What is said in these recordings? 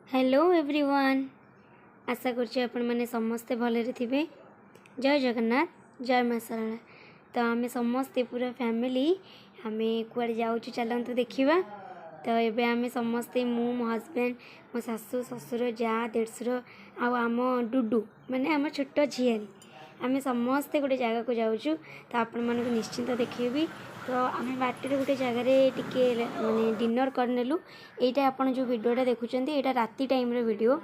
Hello everyone. आशा करछि आपण माने समस्ते भलरे थिबे। जय जगन्नाथ, जय मां शारदा। तो आमे समस्ते पूरा फैमिली आमे कुआडे जाउछु चलंतु देखिबा। तो एबे आमे समस्ते मो हस्बैंड मो सासू ससुर जा देढ़सुर आम डुडू माने आम छोट झियारी आमे समस्ते गोटे जगह को जाउछु। तो आपण मानको निश्चिंत देखिबी। तो आम बाटर गोटे जगार टिके माने डिनर करनेलु। एटा आपण जो वीडियोटा देखुचंती एटा राति टाइम रो वीडियो।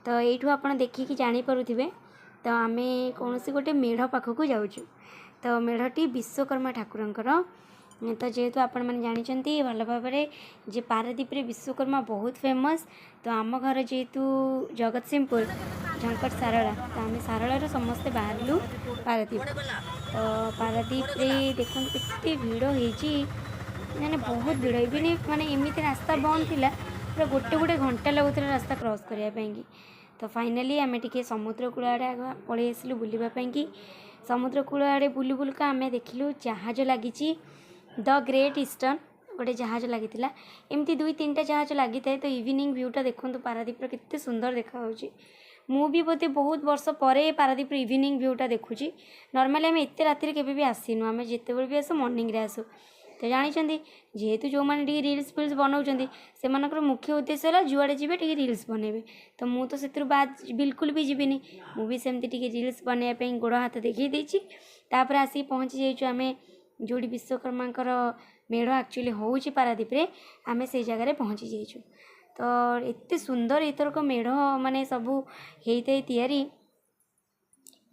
तो एठू आपण देखिकी जानि पारुथिबे। तो आमे कोनोसी गोटे मेढ़ पाखकू जाउछु। तो मेढ़टी विश्वकर्मा ठाकुरंकर। तो जेहेतु आपण मैंने जानी भल भाव जे पारादीप रे विश्वकर्मा बहुत फेमस। तो आम घर जेहेतु जगतसिंहपुर झंकट सारला। तो आम सारला समस्ते बाहरलु पारादीप। तो पारादीप रे देखो एते भिड़ होने बहुत भिड़ इवन माने एमती रास्ता बंद थिला पूरा गोटे गोटे घंटा लगुला रास्ता क्रॉस करने। तो फाइनाली आम टे समुद्र कूल आड़े पलि आसलु बुलवाई। समुद्र कूल आड़े बुलू बुलका आम देखिलु जहाज लगी द ग्रेट ईस्टर्न गोटे जहाज लगी एमती दुई तीन टा जहाज लगी थाए। तो इवनिंग व्यूटा देखो पारादीप केते सुंदर देखा मु भी बोधे बहुत वर्ष पर पारादीप इवनिंग व्यूटा देखुची। नॉर्मली आम एत राति केबे भी आसीनु आम जिते भी आसु मॉर्निंग रे आसु। तो जानते जेहेतु जो मैंने रिल्स फिल्स बनाऊँ से मुख्य उद्देश्य है जुआड़े जी रिल्स बनइबे। तो मु तो से बाद बिल्कुल भी जीविनी मुझे सेमती रिल्स बनवाई गोड़ हाथ देखी देती। तापर आसिक पहुँची जाइए आम जो विश्वकर्मा मेढ़ एक्चुअली हूँ पारादीप रे आम से जगह पहुँची जाइए। तो एते सुंदर एथरक मेढ़ माने सबू होता तैयारी।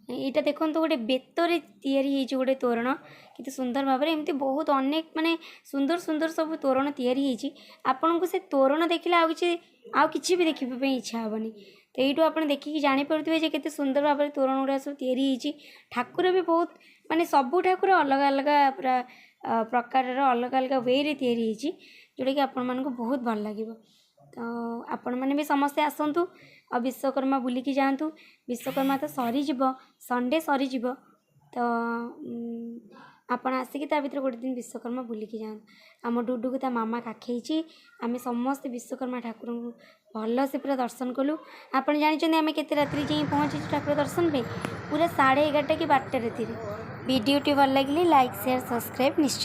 यहाँ देखो गोटे बेतरे तैयारी गोटे तोरण कितने सुंदर भाव में एमती बहुत अनेक माने सुंदर सुंदर सब तोरण तैयारी आपन को से तोरण देखिले आउ किछि भी देखिबे इच्छा हेनी। तो यू आप देखिकी जानीपे जे केते सुंदर भाव में तोरण गुड़ा सब तैयारी। ठाकुर भी बहुत माने सबू ठाकुर अलग अलग पूरा प्रकार अलग अलग वे रे तैयारी जोटा कि आपण मानको बहुत भल लगे। तो आपण मैंने भी समस्ते आसतु आ विश्वकर्मा बुलिकी जातु। विश्वकर्मा तो सरीज संडे सरीज। तो आपण आसिक भर गोटे दिन विश्वकर्मा बुलिकी जातु। आम डुडू को ता मामा काखेची आम समस्ते विश्वकर्मा ठाकुर भल से पूरा दर्शन कलु। आपण जानते आम केते रात्रि जाई पहुँची ठाकुर दर्शन पे पूरा 11:30 कि 12:00 वीडियो टी भल लगे लाइक शेयर सब्सक्राइब निश्चित।